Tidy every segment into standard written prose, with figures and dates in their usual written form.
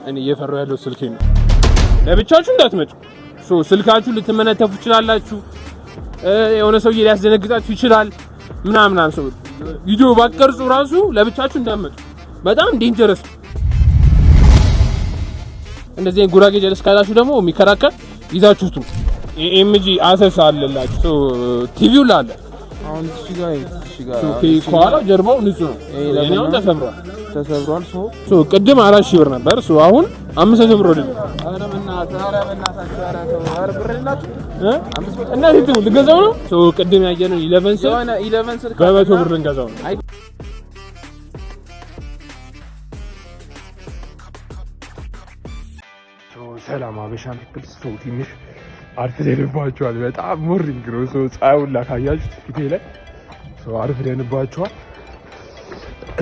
እኔ እየፈራሁ ያለው ስልኬ ነው። ለብቻችሁ እንዳትመጡ። ስልካችሁ ልትመነተፉ ትችላላችሁ። የሆነ ሰውዬ ሊያስደነግጣችሁ ይችላል ምናምን ሰው ቪዲዮ ባቀርጹ ራሱ ለብቻችሁ እንዳትመጡ። በጣም ዴንጀረስ። እንደዚህ ጉራጌ ጀለስ ካላችሁ ደግሞ የሚከራከር ይዛችሁት ኤምጂ አሰስ አለላችሁ። ቲቪው ላለ አሁን እሺ ጋር ከኋላ ጀርባው ንጹህ ነው። የኔው ተሰብሯል። ቅድም 4000 ብር ነበር። አሁን 500 ብር ወደ አረ በእናታችሁ ብር የላችሁ እና ልትው ልገዛው ነው። ቅድም ያየነው 11 ስልክ በ100 ብር ልንገዛው ነው። ሰላም አበሻን ፒፕልስ ትንሽ አርፍደንባችኋል። በጣም ሞሪንግ ነው። ፀሐዩን ላካያችሁት ፊቴ ላይ አርፍደንባችኋል።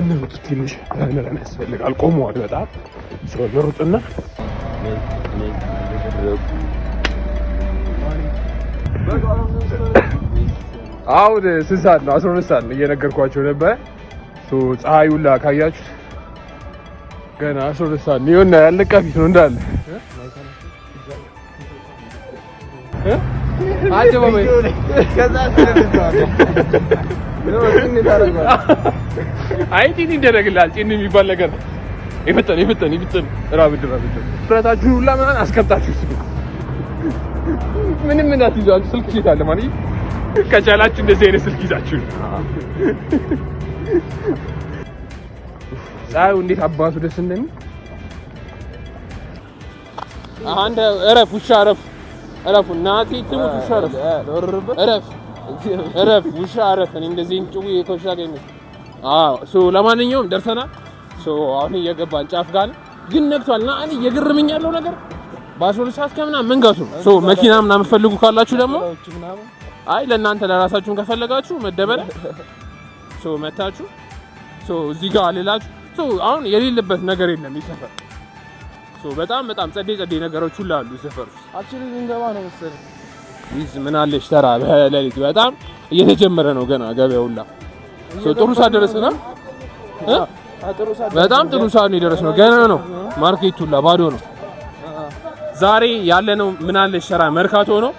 እንሩጥ። ትንሽ ረን ያስፈልጋል። ቆመዋል በጣም እንሩጥና አሁን 6 ሰዓት ነው 12 ሰዓት ነው እየነገርኳቸው ነበር። ፀሐዩን ላካያችሁት ገና 12 ሰዓት ነው። ይኸውና ያለቀ ፊት ነው እንዳለ አጀባባይ ከዛ አይ ቲኒ ይደረግልሃል። ቲኒ የሚባል ነገር ይፈጠን ራብድ ብረታችሁን ሁላ ምናምን አስቀምጣችሁ ምንም እንዳትይዛችሁ። ስልክ ይታለ ማለት ከቻላችሁ እንደዚህ አይነት ስልክ ይዛችሁ ፀሐዩ እንዴት አባቱ ደስ እንደሚል አንድ እረፍ ውሻ እረፍ እናቴ ትሙት ውሻ እረፍ ውሻ እረፍ። እኔ እንደዚህ እንጭው የኮሻ ገኝ ለማንኛውም ደርሰናል። አሁን እየገባን ጫፍ ጋር ግን ነግቷልና እኔ እየገረመኝ ያለው ነገር በ12 ሰዓት ከምናምን መንጋቱ መኪና ምናምን ፈልጉ ካላችሁ ደግሞ አይ ለእናንተ ለራሳችሁን ከፈለጋችሁ መደበል መታችሁ እዚህ ጋር አልላችሁ አሁን የሌለበት ነገር የለም። ይሰፈር በጣም ጸዴ ነገሮች ሁሉ አሉ። ይሰፈር አክቹሊ እንገባ ነው መሰለኝ። ምን አለሽ ተራ በሌሊት በጣም እየተጀመረ ነው ገና ገበያው ሁላ ጥሩ ሰዓት ደረስና በጣም ጥሩ ሰዓት ነው የደረስነው። ገና ነው ማርኬቱ ሁላ ባዶ ነው። ዛሬ ያለነው ምን አለሽ ተራ መርካቶ ነው።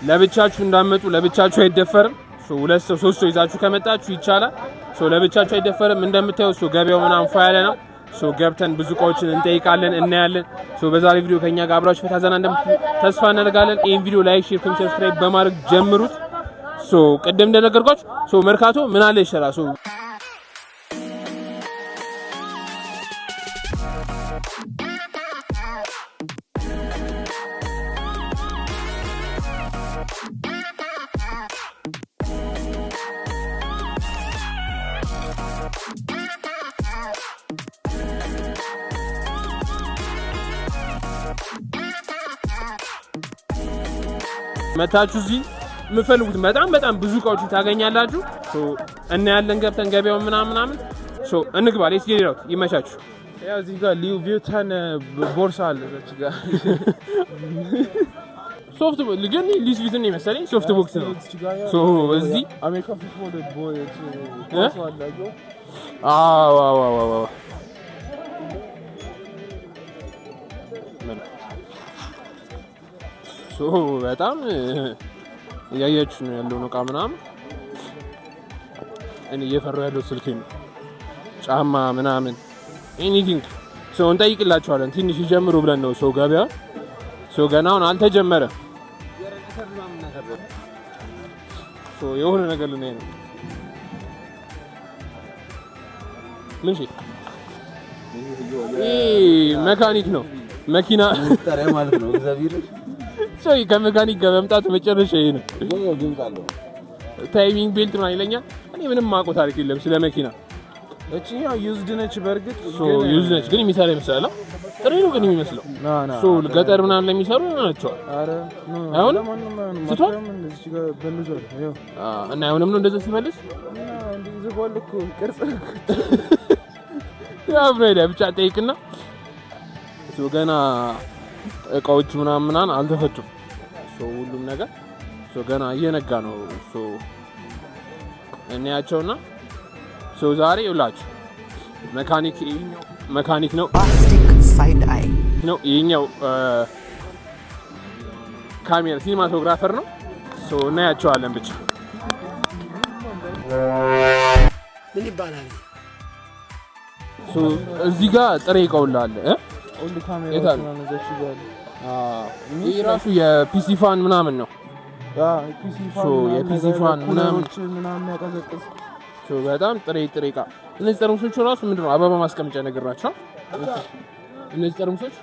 ለብቻችሁ እንዳመጡ ለብቻችሁ አይደፈርም። 2 ሰው 3 ሰው ይዛችሁ ከመጣችሁ ይቻላል። ለብቻችሁ አይደፈርም። እንደምታዩት ገበያው ምናምን ፋያለ ነው። ገብተን ብዙ እቃዎችን እንጠይቃለን እናያለን። በዛሬ ቪዲዮ ከኛ ጋር አብራችሁ ፈታዘና ተስፋ እናደርጋለን። ይሄን ቪዲዮ ላይክ፣ ሼር፣ ኮሜንት፣ ሰብስክራይብ በማድረግ ጀምሩት። ቅድም እንደነገርኳችሁ መርካቶ ምን አለ ይሻላል መታችሁ እዚህ የምፈልጉት በጣም ብዙ እቃዎች ታገኛላችሁ። እናያለን ገብተን ገበያው ምናምን እንግባ። ሌትስ ጌት ኢት ይመቻችሁ። ያው እዚህ ጋር ሊው ቪውተን ቦርሳ አለ እዚህ ጋር ሶፍት ግን ሊስ ቪትን መሰለኝ ሶፍት ቦክስ ነው። እዚህ አሜሪካ ፉትቦል ቦይ አዎ በጣም እያያችሁ ነው ያለው እቃ ምናምን። እኔ እየፈራሁ ያለው ስልኬ ነው። ጫማ ምናምን ኤኒቲንግ እንጠይቅላችኋለን። ትንሽ ይጀምሩ ብለን ነው ገበያ ገና አሁን አልተጀመረም። የሆነ ነገር ልናይ ነው። ምን መካኒክ ነው መኪና ታሪያ ማለት ነው። እግዚአብሔር ከመካኒክ ጋር መምጣት መጨረሻ ይሄ ነው። ታይሚንግ ቤልት ነው ይለኛል። እኔ ምንም ማውቀው ታሪክ የለም ስለ መኪና። እቺኛው ዩዝድ ነች። በርግጥ ዩዝድ ነች ግን የሚሰራ ይመስላል። ጥሬ ነው ግን የሚመስለው ገጠር ምናምን ለሚሰሩ ናቸው። አሁን ስቷል እና አሁንም ነው እንደዛ ሲመልስ ቅርጽ ብቻ ጠይቅና ገና እቃዎች ምናምን አልተፈቱም። ሁሉም ነገር ገና እየነጋ ነው። እናያቸውና ዛሬ ይውላችሁ መካኒክ ነው። side eye ነው ይሄኛው ካሜራ ሲኒማቶግራፈር ነው ሶ እናያቸዋለን ብቻ ምን ይባላል ሶ እዚህ ጋር ጥሬ ይቀውላል ኦልድ ካሜራ ነው ዘች ይላል ይሄ ራሱ የፒሲ ፋን ምናምን ነው ፒሲ ፋን ሶ የፒሲ ፋን ምናምን ያቀዘቅዝ ሶ በጣም ጥሬ ዕቃ እነዚህ ጠርሙሶች ራሱ ምንድነው አበባ ማስቀመጫ ነገር ናቸው እነዚህ ጠርሙሶች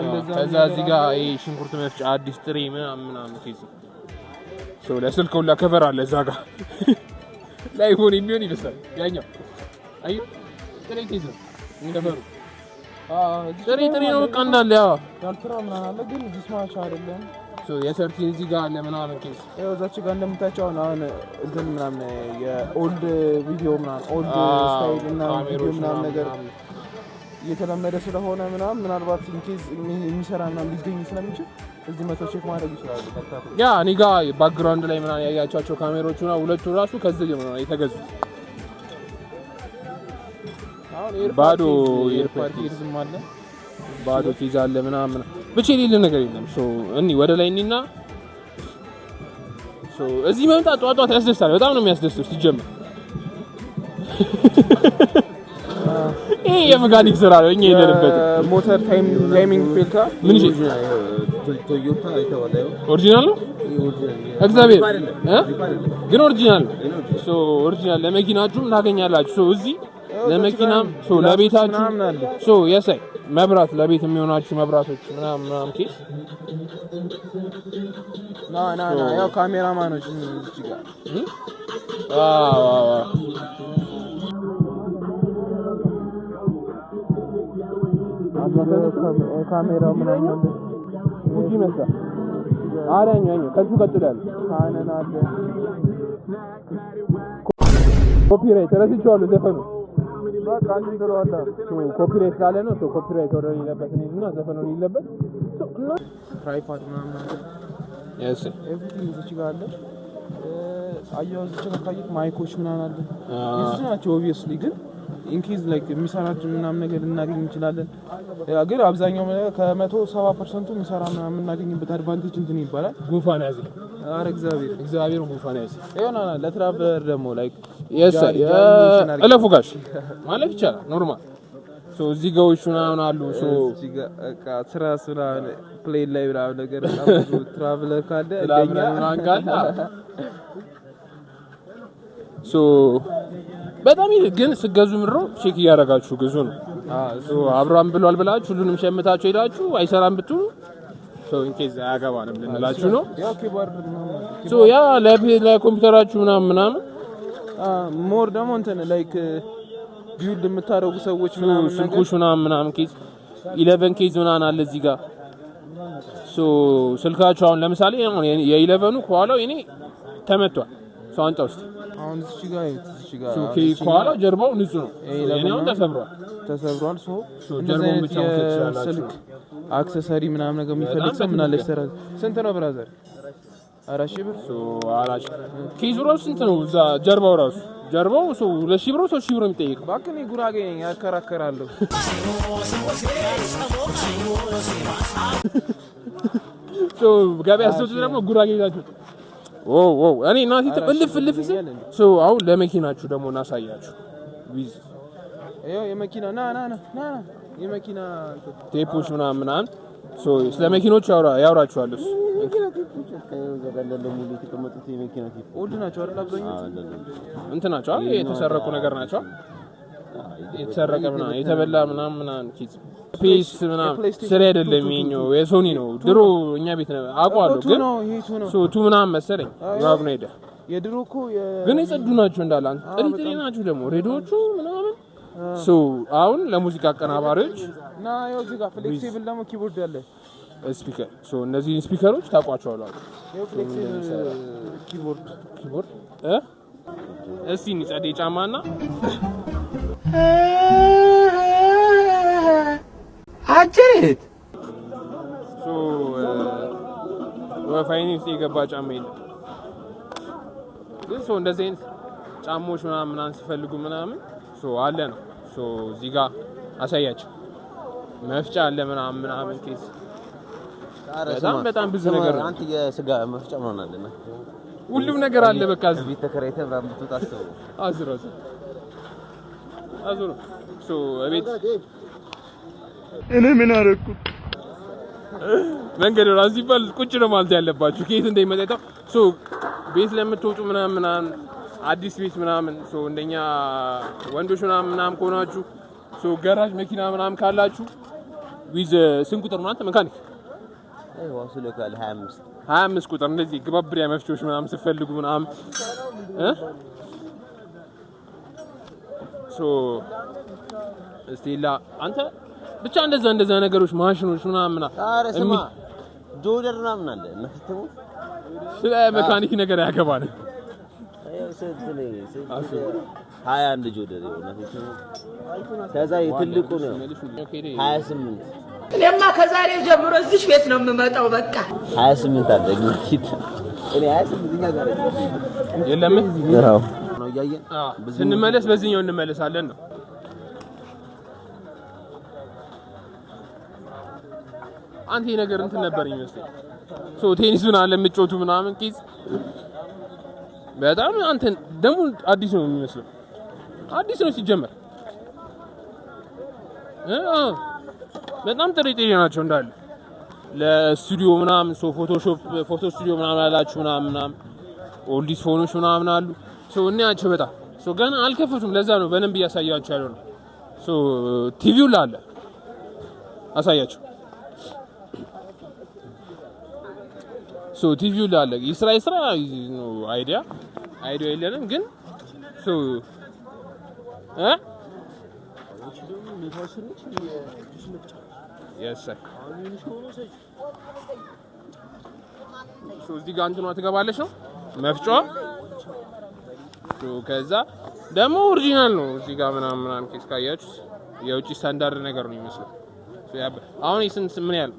እንደዛ ከዛ እዚህ ጋር ይሄ ሽንኩርት መፍጫ አዲስ ጥሬ ምናምን ኬዝ ሶ ለስልክ ሁላ ከቨር አለ እዛ ጋር ላይፎን የሚሆን ይመስላል ያኛው አይ ጥሬ ኬዝ ነው ከቨሩ ጥሬ ነው በቃ እንዳለ ያልትራ ምናምን አለ ግን እዚህ ስማች አይደለም ሶ የሰርቲን እዚህ ጋር አለ ምናምን ኬዝ እዛች ጋር እንደምታቻው አሁን እንትን ምናምን የኦልድ ቪዲዮ ምናምን ኦልድ ስታይል እና ቪዲዮ ምናምን ነገር እየተለመደ ስለሆነ ምናልባት ኢንኬዝ የሚሰራ ምናምን ሊገኝ ስለሚችል እዚህ መቶ ቼክ ማድረግ ይችላል መጣጣ ያ እኔ ጋር ባክግራውንድ ላይ ምናምን ያያቻቸው ካሜራዎችና ሁለቱ ራሱ ከዚህ ጀምሮ ነው የተገዙት አሁን ባዶ ኤርፖርት ይዝም አለ ባዶ ኬዝ አለ ምናምን ብቻ የሌለ ነገር የለም ሶ እኒ ወደ ላይ እኒና ሶ እዚህ መምጣት ጧጧት ያስደስታል በጣም ነው የሚያስደስተው ሲጀምር ይሄ የመካኒክ ስራ ነው እኛ የሌለበት ሞተር ታይሚንግ ፔልታ ምን ይዤ ቶዮታ አይተዋለው ኦሪጂናል ነው እግዚአብሔር ግን ኦሪጂናል ሶ ኦሪጂናል ለመኪናችሁም ታገኛላችሁ ሶ እዚህ ለመኪናም ሶ ለቤታችሁ ሶ የሳይ መብራት ለቤት የሚሆናችሁ መብራቶች ምናምን ኬስ ና ያው ካሜራማኖች እዚህ ጋር ካሜራ ምናምን አለ እዚህ ይመስላል አራኛው ከሱ ቀጥላል ካነን አለ ኮፒራይት ረስቼዋለሁ ዘፈኑ በቃ አንተ ተለዋላ ኮፒራይት ካለ ነው ሶ ኮፒራይት ወረድ ይለበት ነውና ዘፈኑ ይለበት ትራይፖድ ምናምን አለ yes ኤቭሪቲንግ እዚህ ጋር አለ አያው እዚህ ጋር ካየት ማይኮች ምናምን አለ እዚህ ናቸው obviously ግን ኢንኬዝ ላይክ የሚሰራችሁ ምናምን ነገር ልናገኝ እንችላለን ግን አብዛኛው ከ170% የሚሰራ ምናምን እናገኝበት አድቫንቴጅ እንትን ይባላል ጉንፋን ያዘ አረ እግዚአብሔር ጉንፋን ያዘ ይሆናል ለትራቨለር ደግሞ ላይክ yes እለፉ ጋሽ ማለት ይቻላል ኖርማል ሶ እዚህ ጋዎች ምናምን አሉ ሶ እዚህ ጋር በቃ ትራስ ምናምን ፕሌን ላይ ምናምን ነገር ብዙ ትራቨለር ካለ እንደኛ ምናምን ካለ ሶ በጣም ግን ስገዙ ምሮ ቼክ ያደርጋችሁ ግዙ ነው ሶ አብራም ብሏል ብላችሁ ሁሉንም ሸምታችሁ ሄዳችሁ አይሰራም ብትሉ ሶ ኢንኬዝ አያገባንም ልንላችሁ ነው ያው ኪቦርድ ምናምን ሶ ያ ለኮምፒውተራችሁ ምናምን ሞር ደግሞ እንትን ላይክ ቢልድ የምታረጉ ሰዎች ምናምን ስልኮች ምናምን ኬዝ 11 ኬዝ ምናምን አለ እዚህ ጋር ሶ ስልካችሁ አሁን ለምሳሌ የ11ኑ ከኋላው እኔ ተመቷል ሶ አንተ ውስጥ አሁን እዚህ ጋር ሶ ከኋላ ጀርባው ንጹህ ነው የኔው ተሰብሯል ሶ ጀርባው ብቻ ወጥቷል ስልክ አክሰሰሪ ምናምን ነገር የሚፈልግ ሰው ምን አለ ይሰራል ስንት ነው ብራዘር 4000 ብር ሶ 4000 ኬዙ ራሱ ስንት ነው እዛ ጀርባው ሶ 2000 ብር 3000 ብር የሚጠይቅ ባክኔ ጉራጌ ነኝ ያከራከራለሁ ሶ ገበያ ስትወጡ ደግሞ ጉራጌ ይዛችሁ ኦ እኔ እናቴ ተልፍ ሶ አሁን ለመኪናችሁ ደግሞ እናሳያችሁ ዊዝ ይሄው የመኪና ና የመኪና ቴፖች ምናምን ሶ ስለ መኪኖች ያወራችኋል እሱ መኪና ቴፖች ከዘጋለለ ሙሉ የተቀመጡት የመኪና ቴፕ ኦልድ ናቸው አይደል አብዛኞቹ እንት ናቸው የተሰረቁ ነገር ናቸው የተሰረቀ ምናምን የተበላ ምናምን ኪዝ ፒስ ምናምን ስራ አይደለም ይሄኛው የሶኒ ነው ድሮ እኛ ቤት ነው አቋሉ ግን ሶ ቱ ምናምን መሰለኝ ያው ነው ሄደ የድሮ እኮ ግን የጸዱ ናቸው እንዳለ ጥሪ ናቸው ደግሞ ሬዲዮቹ ምናምን ሶ አሁን ለሙዚቃ አቀናባሪዎች እና ያው እዚህ ጋር ፍሌክሲብል ደግሞ ኪቦርድ ያለ ስፒከር ሶ እነዚህ ስፒከሮች ታቋቸዋላችሁ ያው ፍሌክሲብል ኪቦርድ እስቲ ንጸዴ ጫማና አጀት ሶ ወፋይኒስ የገባ ጫማ የለም ግን ሶ እንደዚህ አይነት ጫማዎች ምናምን ሲፈልጉ ምናምን ሶ አለ ነው ሶ እዚህ ጋር አሳያችሁ መፍጫ አለ ምናምን ኬስ በጣም ብዙ ነገር አንተ የስጋ መፍጫ ምናምን አለና ሁሉም ነገር አለ። በቃ እዚህ ተከራይተህ ምናምን ብትታሰበው አዙሮ ሶ እቤት እኔ ምን አደረኩ? መንገድ ራስ ይባል ቁጭ ነው ማለት ያለባችሁ ከየት እንደሚመጣው ሶ ቤት ለምትወጡ ምናምን አዲስ ቤት ምናምን ሶ እንደኛ ወንዶች ምናምን ከሆናችሁ ሶ ጋራጅ መኪና ምናምን ካላችሁ ዊዝ ስንት ቁጥር ማለት መካኒክ ዋሱ ለካል 25 ቁጥር እንደዚህ ግባብሪያ መፍቾች ምናምን ሲፈልጉ ምናምን ሶ እስቲላ አንተ ብቻ እንደዛ ነገሮች ማሽኖች ምናምን ስማ ጆደር ምናምን አለ ነፍተው ስለ መካኒክ ነገር ያገባል። 21 ጆደር ይሆናል ከዛ የትልቁ ነው 28 እኔማ ከዛሬ ጀምሮ እዚህ ቤት ነው የምመጣው። በቃ 28 አደረግኝ ኪት እኔ 28ኛ ጋር የለም ነው ያየን ስንመለስ በዚህኛው እንመለሳለን ነው አንተ ነገር እንትን ነበር ይመስል ሶ ቴኒሱን አለ የምትጮቱ ምናምን ኪዝ በጣም አንተ ደሙ አዲስ ነው የሚመስለው አዲስ ነው ሲጀመር በጣም ጥሪጥ ናቸው እንዳለ ለስቱዲዮ ምናምን ሶ ፎቶ ስቱዲዮ ምናምን አላችሁ ምናምን ኦልዲስ ፎኖች ምናምን አሉ ሶ እናያቸው በጣም ሶ ገና አልከፈቱም። ለዛ ነው በደንብ ያሳያችሁ ያለው ነው ሶ ቲቪው ላለ አሳያችሁ ሶ ቲቪው ላለ ይስራ ነው አይዲያ የለንም ግን ሶ የሰ ሶ እዚህ ጋር እንትኗ ትገባለች ነው መፍጫዋ ሶ ከዛ ደግሞ ኦሪጂናል ነው እዚህ ጋር ምናምን ኬስ ካያችሁ የውጪ ስታንዳርድ ነገር ነው የሚመስለው ሶ አሁን ይስንት ምን ያህል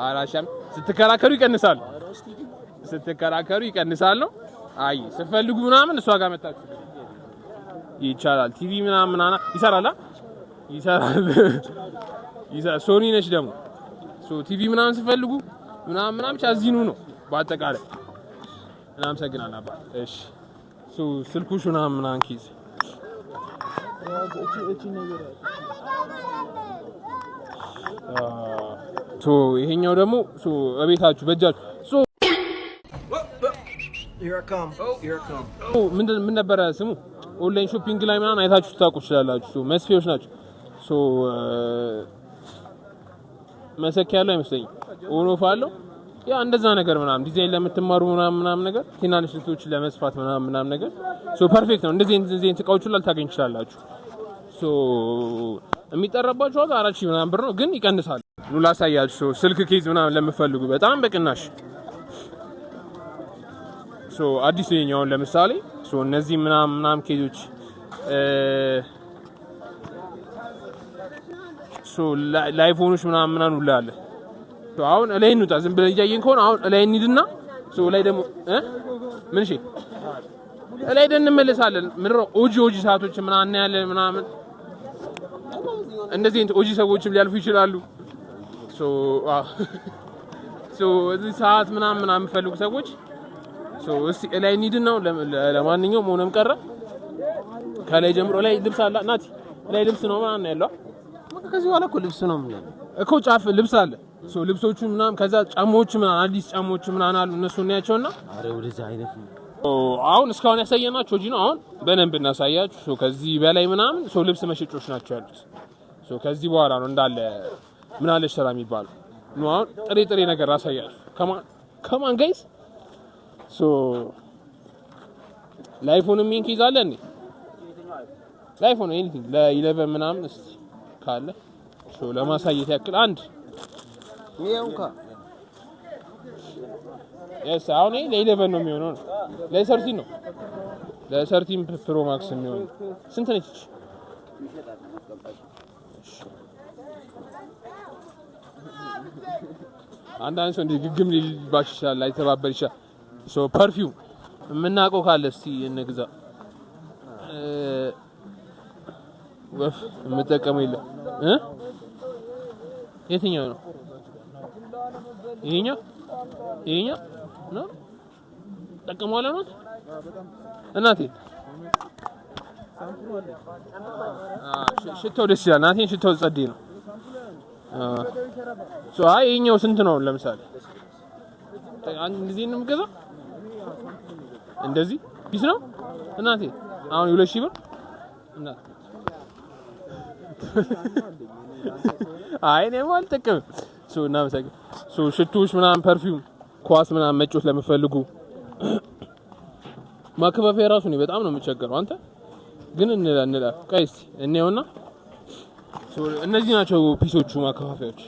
አራሻም ስትከራከሩ ይቀንሳል ነው አይ ስፈልጉ ምናምን እሷ ጋር መጣችሁ ይቻላል። ቲቪ ምናምን ይሰራል ሶኒ ነች ደግሞ ሶ ቲቪ ምናምን ስፈልጉ ምናምን ቻዚኑ ነው በአጠቃላይ ምናምን ሰግናና አባ እሺ ሶ ስልኩሽ ምናምን ኪዝ ሶ ይሄኛው ደግሞ ሶ እቤታችሁ በእጃችሁ ሶ ምን ነበር ስሙ ኦንላይን ሾፒንግ ላይ ምናምን አይታችሁ ታውቁ ይችላልላችሁ ሶ መስፊያዎች ናቸው ሶ መሰኪያ ያለው አይመስለኝም ኦን ኦፍ አለው ያ እንደዛ ነገር ምናምን ዲዛይን ለምትማሩ ምናምን ነገር ትናንሽ ልጆች ለመስፋት ምናምን ነገር ሶ ፐርፌክት ነው። እንደዚህ ተቃውቹ ታገኝ ይችላልላችሁ ሶ የሚጠራባችሁ ዋጋ 4000 ምናምን ብር ነው ግን ይቀንሳል። ኑ ላሳያችሁ ስልክ ኬዝ ምናምን ለምፈልጉ በጣም በቅናሽ ሶ አዲስ የኛውን ለምሳሌ ሶ እነዚህ ምናምን ኬዞች ሶ ላይፎኖች ምናምን ሁሉ አለ ሶ አሁን ላይ እንውጣ ዝም ብለን እያየን ከሆነ አሁን ላይ እንሂድና ሶ ላይ ደግሞ ምን እሺ ላይ እንመለሳለን። ምንድነው ኦጂ ሰዓቶች ምናምን ያለን ምናምን እንደዚህ ኦጂ ሰዎችም ሊያልፉ ይችላሉ ሶ እዚህ ሰዓት ምናምን ፈልጉ ሰዎች ሶ እስቲ ላይ እንሂድና ለማንኛውም ሆነም ቀረ ከላይ ጀምሮ ላይ ልብስ አለ ናቲ ላይ ልብስ ነው ምናምን ያለው ከዚህ በኋላ እኮ ልብስ ነው ምን እኮ ጫፍ ልብስ አለ ሶ ልብሶቹ ምናምን ከዛ ጫማዎች ምናምን አዲስ ጫማዎች ምናምን አሉ እነሱ እናያቸውና አረ ወደዛ አይነት አሁን እስካሁን ያሳየናችሁ ኦጂ ነው። አሁን በደንብ እናሳያችሁ ሶ ከዚህ በላይ ምናምን ሶ ልብስ መሸጮች ናቸው ያሉት ሶ ከዚህ በኋላ ነው እንዳለ ምን አለሽ ሰራ የሚባለው ነው። አሁን ጥሬ ነገር አሳያችሁ ከማን ጋይስ ሶ ላይፎን ምን ይዛለን እንዴ ላይፎን ኤኒቲንግ ለ11 ምናምን እስቲ ካለ ሶ ለማሳየት ያክል አንድ ይሄውካ yes አሁን ለ11 ነው የሚሆነው ለ13 ነው ለ13 ፕሮ ማክስ የሚሆነው ስንት ነች? አንዳንድ ሰው ግግም ሊልባሽ ይችላል ላይተባበር ይችላል ሶ ፐርፊውም የምናውቀው ካለ እስቲ እንግዛ ወፍ የምጠቀመው የለም የትኛው ነው ይሄኛው ነው ተጠቀመዋለህ ነው እናቴ ሽታው ደስ ይላል እናቴ ሽታው ጸዴ ነው አይ ይሄኛው ስንት ነው ለምሳሌ አንድ ጊዜ ነው የምገዛው እንደዚህ ፒስ ነው እናቴ አሁን 2000 ብር እናቴ አይ ነው አልጠቀምም እና መሰግ ሽቶሽ ምናምን ፐርፊውም ኳስ ምናምን መጮት ለምፈልጉ ማከፋፈያ ራሱ ነው በጣም ነው የምቸገረው አንተ ግን እንላ ቀይስ እኔውና እነዚህ ናቸው ፒሶቹ ማከፋፈያዎች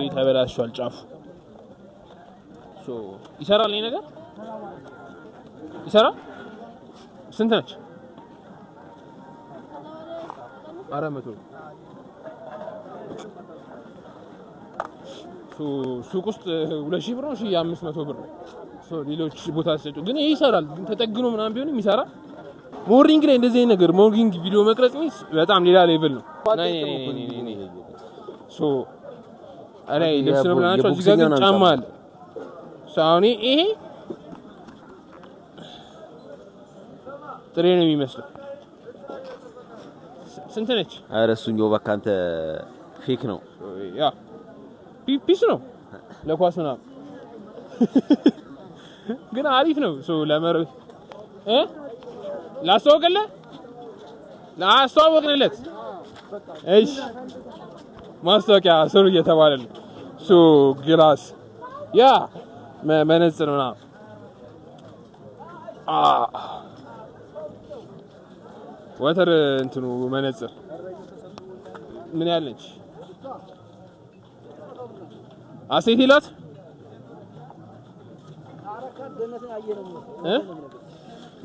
ይተበላሽዋል ጫፉ ይሰራል ይሄ ነገር ይሰራል ስንት ነች 400 ሱቅ ውስጥ 2000 ብር ነው 1500 ብር ነው ሌሎች ቦታ ሰጡ ግን ይሄ ይሰራል ግን ተጠግኖ ምናምን ቢሆንም ይሰራል ሞርኒንግ ላይ እንደዚህ ነገር ሞርኒንግ ቪዲዮ መቅረጽ በጣም ሌላ ሌቭል ነው ናይ አይ ልብስ ነው ብላናቸው እዚህ ጋር ጫማ አለ ሳውኒ ይሄ ጥሬ ነው የሚመስለው ስንት ነች ኧረ እሱኛው በቃ አንተ ፌክ ነው ያ ፒስ ነው ለኳስ ምናምን ግን አሪፍ ነው ለመረ ላስተዋወቅንለት እሺ ማስታወቂያ ስሩ እየተባለ ነው ግላስ ያ መነጽር ምናምን ወተር እንትኑ መነጽር ምን ያለች አሴት ይላት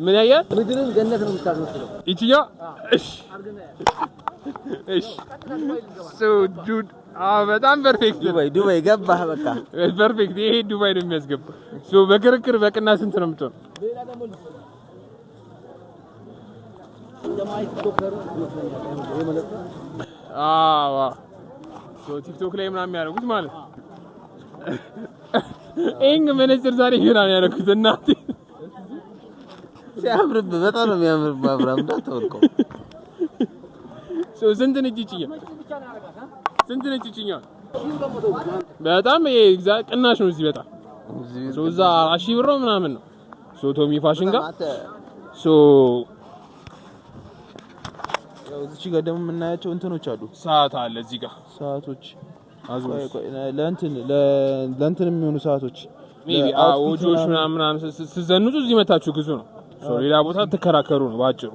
ምን ያያል ምድርን ገነት ነው የምታስመስለው ኢትዮጵያ እሺ ዱድ በጣም ፐርፌክት ዱባይ ገባህ በቃ ፐርፌክት ይሄ ዱባይ ነው የሚያስገባ በክርክር በቅና ስንት ነው የምትሆን ቲክቶክ ላይ ምናምን ያደርጉት ማለት ኤንግ መነጽር ዛሬ ይራን ያደረኩት እናቴ ሲያምርብ በጣም ነው የሚያምርብ አብራም እንዳትወርቀው ስንት ነች ይችኛ በጣም ቅናሽ ነው እዚህ በጣም እዛ 10 ብር ምናምን ነው ቶሚ ፋሽን ጋር እዚህ ጋር ደግሞ የምናያቸው እንትኖች አሉ ሰዓት አለ እዚህ ጋር ሰዓቶች አዙስ ለእንትን የሚሆኑ ሰዓቶች ሜቢ አውጆች ምናምን ስዘንጡ እዚህ መታችሁ ግዙ ነው ሌላ ቦታ ተከራከሩ ነው ባጭሩ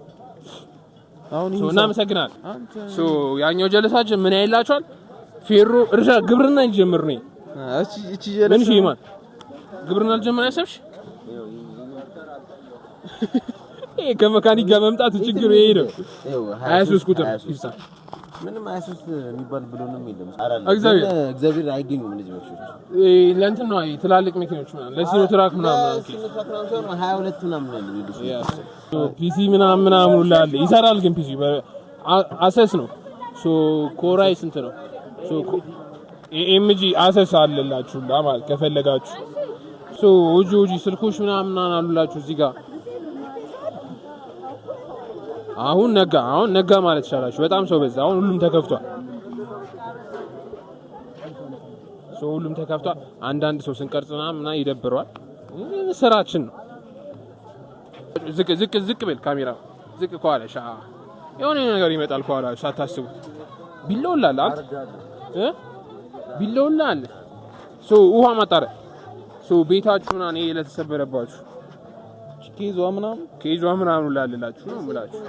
አሁን እና መሰግናል ያኛው ጀለሳችን ምን ያይላችኋል ፌሮ እርሻ ግብርና ይጀምር ነው እቺ ጀለሳ ምን ሺማን ግብርና አልጀመረ ያሰብሽ ከመካኒክ ጋር መምጣት ችግሩ ይሄ ነው 23 ቁጥር ይሳ ምንም 23 የሚባል ብሎንም የለም እግዚአብሔር አይገኙም እንደዚህ ነው ለእንትን ነው ትላልቅ መኪኖች ምናምን ለሲኖ ትራክ ምናምን 22 ምናምን ነው ይሉሽ ፒሲ ምናምን ላለ ይሰራል ግን ፒሲ አሰስ ነው ኮራይ ስንት ነው ኤምጂ አሰስ አለላችሁ ማለት ከፈለጋችሁ ኦጂ ስልኮች ምናምን አሉላችሁ እዚህ ጋር አሁን ነጋ ማለት ይችላልሽ በጣም ሰው በዛ አሁን ሁሉም ተከፍቷል አንዳንድ ሰው ስንቀርጽና ምና ይደብረዋል ስራችን ነው ዝቅ ብል ካሜራ ዝቅ ኳለሽ የሆነ ነገር ይመጣል ኳላ ሳታስቡት ቢለውላል ቢለውላል ውሃ ማጣሪያ ቤታችሁና እኔ ለተሰበረባችሁ ኬዟ ምናምን ላልላችሁ ነው ምላችሁ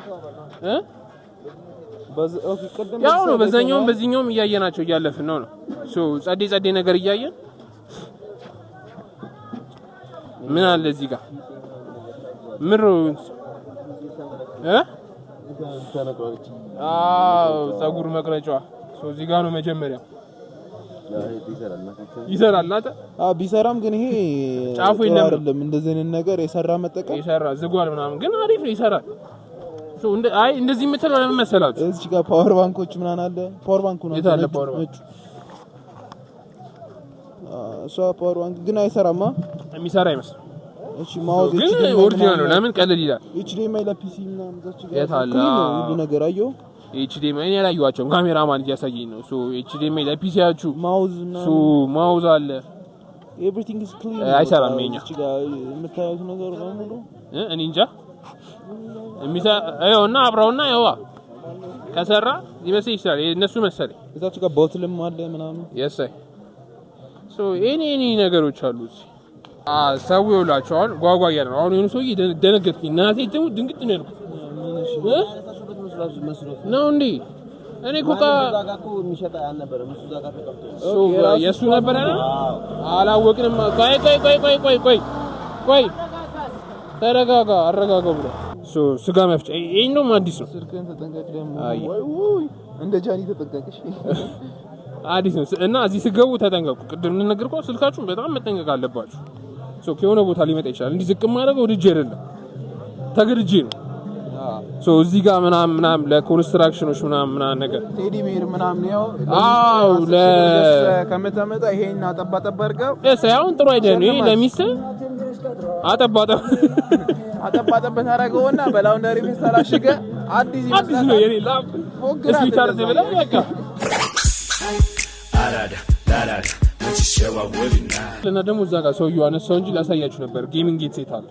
ያው ነው በዛኛውም በዚህኛውም እያየናቸው እያለፍን ነው ጸዴ ነገር እያየን ምን አለ እዚህ ጋር ምሮ ፀጉር መቅረጫዋ እዚህ ጋር ነው መጀመሪያ ይሰራል ናታ ቢሰራም ግን ይሄ ጫፉ አይደለም እንደዚህ አይነት ነገር የሰራ መጠቀም ዝጓል ምናምን ግን አሪፍ ነው ይሰራል አይ እንደዚህ የምትለው ለምን መሰላችሁ? እዚህ ጋር ፓወር ባንኮች ምናምን አለ። ፓወር ባንኩ ነው የታለ ፓወር ባንክ? ፓወር ባንክ ግን አይሰራማ። የሚሰራ አይመስልም። እሺ ማውዝ ግን ኦሪጂናል ነው። ለምን ቀለል ይላል? HDMI ለፒሲ ምናምን ዘች ጋር የታለ ሁሉ ነገር አየሁ። HDMI እኔ ያላየኋቸውም ካሜራማን እያሳየኝ ነው። HDMI ለፒሲያችሁ ማውዝ እና ማውዝ አለ። everything is clean አይሰራም። የኛ እዚህ ጋር የምታዩት ነገር በሙሉ እኔ እንጃ አይውና አብራውና ያው ከሰራ ይመስል ይችላል። እነሱ መሰለኝ እዛች ጋር ቦትልም አለ ምናምን የሳይ ኤኒ ነገሮች አሉ። ሰው ይውላቸዋል ጓጓ ያለ ነው። አሁን የሆነ ሰውዬ ደነገጥኩኝ። እናቴ ደግሞ ድንግጥ ነው ያልኩት ነው እንዴ እኔ ኮካ ዛጋኮ የሚሸጣ ያልነበረም እሱ ዛጋ ተቀምጦ የሱ ነበር አላወቅንም። ቆይ ተረጋጋ አረጋጋ ብሎ ስጋ መፍጫ ይሄን ነው አዲስ ነው። ስልክህን ተጠንቀቅ ደግሞ እንደ ጃኒ ተጠንቀቅሽ አዲስ ነው እና እዚህ ስገቡ ተጠንቀቁ። ቅድም እንነግርኳችሁ ስልካችሁን በጣም መጠንቀቅ አለባችሁ። ከሆነ ቦታ ሊመጣ ይችላል። እንዲህ ዝቅ ማድረገው ልጅ አይደለም ተገድጄ ነው። እዚህ ጋር ምናምን ለኮንስትራክሽኖች ምናምን ነገር ቴዲ ሜር ምናምን ያው ከመተመጣ ይሄን አጠባጠባ አድርገው አሁን ጥሩ አይደለም። ይሄ ለሚስት አጠባጠባ ታደርገውና በላውንደሪ ሚስት ታላሽገ አዲስ ነው የኔ ላብ እስኪ ታርዘ በላ በቃ ለና ደግሞ እዛ ጋር ሰውዬው አነሳው እንጂ ላሳያችሁ ነበር። ጌሚንግ ጌት አለ።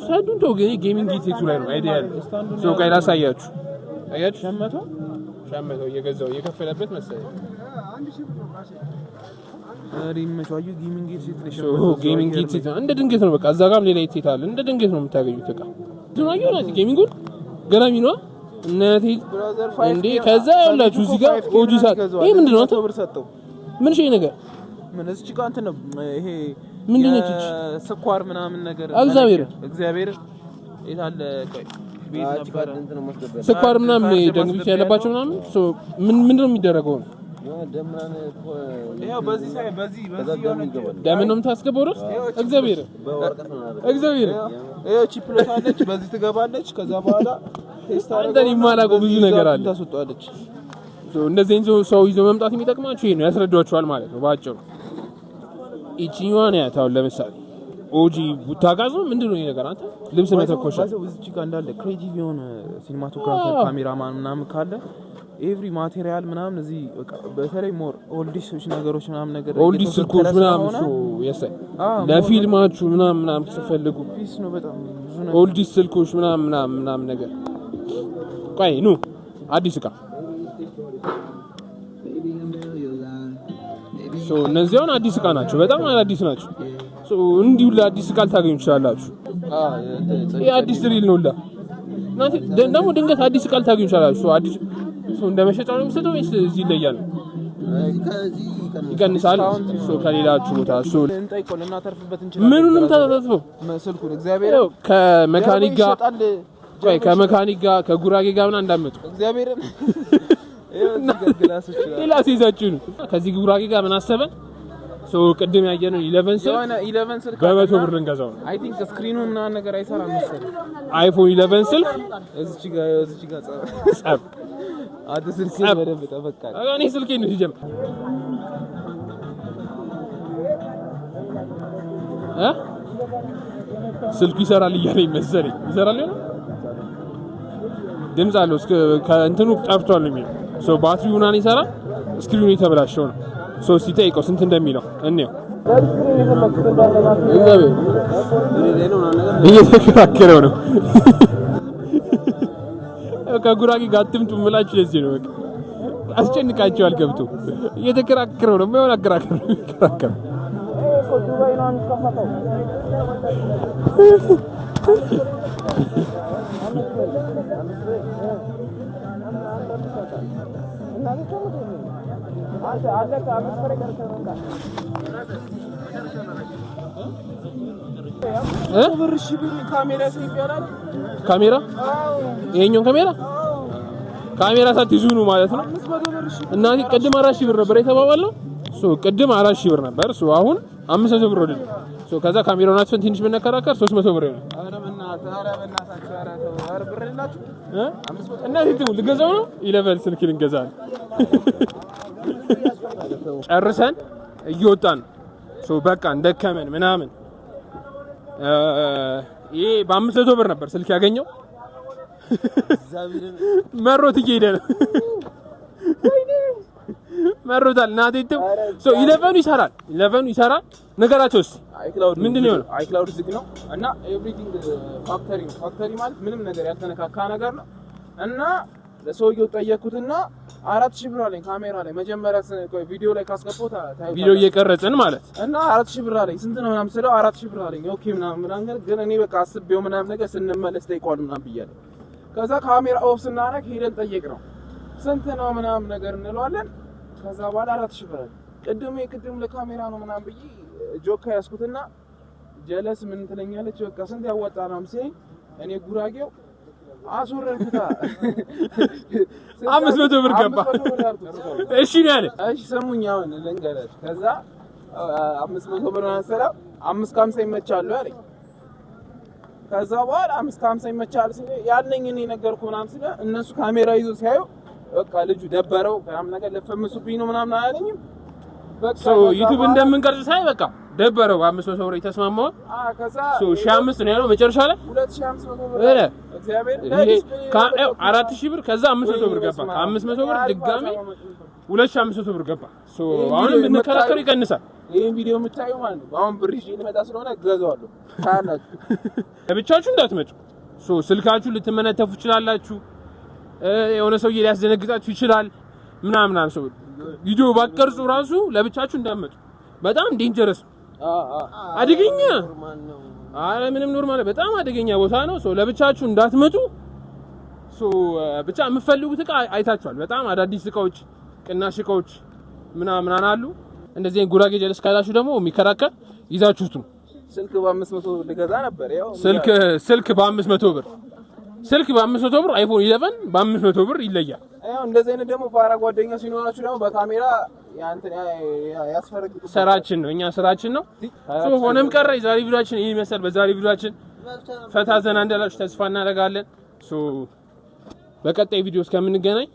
ሳይዱን ተው ግን ጌሚንግ ጌት ላይ ነው አይዲያ ያለው። ጋር ላሳያችሁ። አያችሁ ሸመተው እየገዛው እየከፈለበት መሰለኝ። ሪመቻዩ ጌሚንግ ጌት ጌሚንግ ጌት እንደ ድንገት ነው በቃ እዛ ጋርም ሌላ ጌት አለ። እንደ ድንገት ነው የምታገኙት በቃ ዝማየው ነው ጌሚንጉን ገራሚ ነው እናቴ እንዴ። ከዛ ያላችሁ እዚህ ጋር ኦጂ ሳት ይሄ ምንድነው? ተብር ሰጠው ምን ሺህ ነገር ምን እዚህ ጋር እንትን ነው ይሄ ምንድን ነው? ስኳር ምናምን ነገር እግዚአብሔር የታለ ቆይ ቤት ነበር እንትን ነው መስደበ ስኳር ምናምን ደንግጥ ያለባቸው ምናምን ምንድነው የሚደረገው ነው? ያው በዚህ ደም ነው የምታስገባው ነው? እግዚአብሔር ይሄ ቺፕሎት አለች በዚህ ትገባለች። ከዛ በኋላ ቴስት አድርገን ይማላቀው ብዙ ነገር አለ ታስወጣለች። እንደዚህ ሰው ይዞ መምጣት የሚጠቅማችሁ ይሄ ነው። ያስረዷችኋል ማለት ነው ባጭሩ። እቺኛዋን ያታው ለምሳሌ ኦጂ ቡታጋዝ ነው ምንድነው ይሄ ነገር? አንተ ልብስ መተኮሻ እዚህ ጋር እንዳለ ክሬቲቭ የሆነ ሲኒማቶግራፈር ካሜራማን ምናምን ካለ ኤቭሪ ማቴሪያል ምናምን እዚህ በተለይ ሞር ኦልዲስ ነገሮች ምናምን ነገር ኦልዲስ ስልኮች ምናምን የሳይ ለፊልማችሁ ምናምን ተፈልጉ ፒስ ነው በጣም ብዙ ነው። ኦልዲስ ስልኮች ምናምን ነገር ቆይ ኑ አዲስ እቃ እነዚያውን አዲስ እቃ ናቸው። በጣም አዲስ ናቸው። እንዲሁ ለአዲስ እቃ ልታገኙ ትችላላችሁ። ይሄ አዲስ ድሪል ነውላ እናንተ ደግሞ ድንገት አዲስ እቃ ልታገኙ ትችላላችሁ። አዲስ እንደመሸጫ ነው የሚሰጠው ወይስ እዚህ ይለያል? ይቀንሳል። ከሌላችሁ ቦታ እንጠይቆን እናተርፍበት እንችላለን። ምኑንም ታተርፈው ስልኩን እግዚአብሔር ከመካኒክ ጋር ከጉራጌ ጋር ምናምን እንዳመጡ እግዚአብሔርን ሌላ ሲይዛችሁ ነው። ከዚህ ጉራጌ ጋር ምን አሰበን? ቅድም ያየነው 11 ስልክ በመቶ ብር እንገዛው ነው። አይ ቲንክ ስክሪኑ እና ነገር አይሰራም መሰለኝ። አይፎን 11 ስልክ እዚች ጋር ጸብ አዲስ ስልክ በደንብ ተፈቃለ። እኔ ስልኬ ነው ሲጀምር ስልኩ ይሰራል እያለኝ መሰለኝ። ይሰራል ነው ድምጽ አለው ከእንትኑ ጠፍቷል ነው የሚለው። ባትሪው ምናምን ይሰራል። ስክሪኑ የተበላሸው ነው። ሲጠይቀው ስንት እንደሚለው እንየው። እየተከራከረው ነው። ከጉራጌ ጋር አትምጡ የምላችሁ ለዚህ ነው። በቃ አስጨንቃቸዋል። ገብቶ እየተከራከረው ነው። ምን አከራከረ? ካሜራ ይሄኛው ካሜራ ሳትይዙ ነው ማለት ነው። እናንተ ቅድም 4000 ብር ነበር የተባባለው። ቅድም 4000 ብር ነበር። አሁን 500 ብር ወደ ሶ ከዛ ካሜራውን አጥፈን ትንሽ ብንከራከር 300 ብር ይሆናል። ኧረ በእናታችሁ ኧረ ተው ኧረ ብር የላችሁ እና እንዴት ልገዛው ነው 11 ስልክ ልንገዛለን። ጨርሰን እየወጣን ሶ በቃ እንደከመን ምናምን ይሄ በ500 ብር ነበር ስልክ ያገኘው። መሮት እየሄደ ነው መሮታል ናቴው ሶ 11 ይሰራል ነገራቸው እስቲ አይክላውድ ምንድነው አይክላውድ ዝግ ነው እና ኤቭሪቲንግ ፋክተሪ ማለት ምንም ነገር ያልተነካካ ነገር ነው እና ለሰውየው ጠየቅኩትና 4000 ብር አለኝ ካሜራ ላይ መጀመሪያ ቪዲዮ ላይ ካስገባው ቪዲዮ እየቀረጽን ማለት እና 4000 ብር አለኝ ስንት ነው ምናምን ስለው 4000 ብር አለኝ ኦኬ ምናምን ግን እኔ በቃ አስቤው ምናምን ነገር ስንመለስ ጠይቋል ምናምን ብያለሁ። ከዛ ካሜራ ኦፍ ስናረግ ሄደን ጠየቅ ነው ስንት ነው ምናምን ነገር እንለዋለን። ከዛ በኋላ 4000 ብር ቅድም ለካሜራ ነው ምናምን ብዬ ጆካ ያስኩትና ጀለስ ምን ትለኛለች በቃ ስንት ያወጣና ምሰኝ እኔ ጉራጌው አሶረርኩታ 500 ብር ገባ። እሺ ነው ያለ። እሺ ሰሙኝ አሁን ልንገርህ። ከዛ 500 ብር አንሰራ 550 ይመቻሉ አለኝ። ከዛ በኋላ 550 ይመቻል ሲል ያለኝ እኔ ነገርኩ ምናምን ሲል እነሱ ካሜራ ይዞ ሲያዩ በቃ ልጁ ደበረው ምናምን ነገር ለፈምሱብኝ ነው ምናምን አላለኝም። በቃ ዩቲዩብ እንደምንቀርጽ ሳይ በቃ ደበረው 500 ብር የተስማማው ከዛ 1500 ነው ያለው መጨረሻ ላይ 2500 ብር እረ እግዚአብሔር 4000 ብር ከዛ 500 ብር ገባ። ከ500 ብር ድጋሚ 2500 ብር ገባ። አሁንም ብንከራከር ይቀንሳል። ይሄን ቪዲዮ የምታዩ ማለት ነው አሁን ብር ይዤ ልመጣ ስለሆነ ገዛዋለሁ ታላችሁ ለብቻችሁ እንዳትመጡ። ስልካችሁ ልትመነተፉ ይችላላችሁ። የሆነ ሰውዬ ሊያስደነግጣችሁ ይችላል ምናምን ሰው ቪዲዮ ባቀርጹ ራሱ ለብቻችሁ እንዳትመጡ። በጣም ዴንጀረስ አደገኛ አረ ምንም ኖርማል በጣም አደገኛ ቦታ ነው። ለብቻችሁ እንዳትመጡ። ብቻ የምትፈልጉት እቃ አይታችኋል። በጣም አዳዲስ እቃዎች ቅናሽ እቃዎች ምናምን አሉ። እንደዚህ ጉራጌ ጀለስ ካላችሁ ደግሞ የሚከራከር ይዛችሁት ነው። ስልክ በ500 ልገዛ ነበር ያው ስልክ በ500 ብር አይፎን 11 በ500 ብር ይለያል። ያው እንደዚህ አይነት ደግሞ ፋራ ጓደኛ ሲኖራችሁ ደግሞ በካሜራ ያንተን ያስፈርግ ስራችን ነው። እኛ ስራችን ነው። ሆነም ቀረ የዛሬ ቪዲዮአችን ይሄ መሰል። በዛሬ ቪዲዮአችን ፈታ ዘና እንዳላችሁ ተስፋ እናደርጋለን። በቀጣይ ቪዲዮ እስከምንገናኝ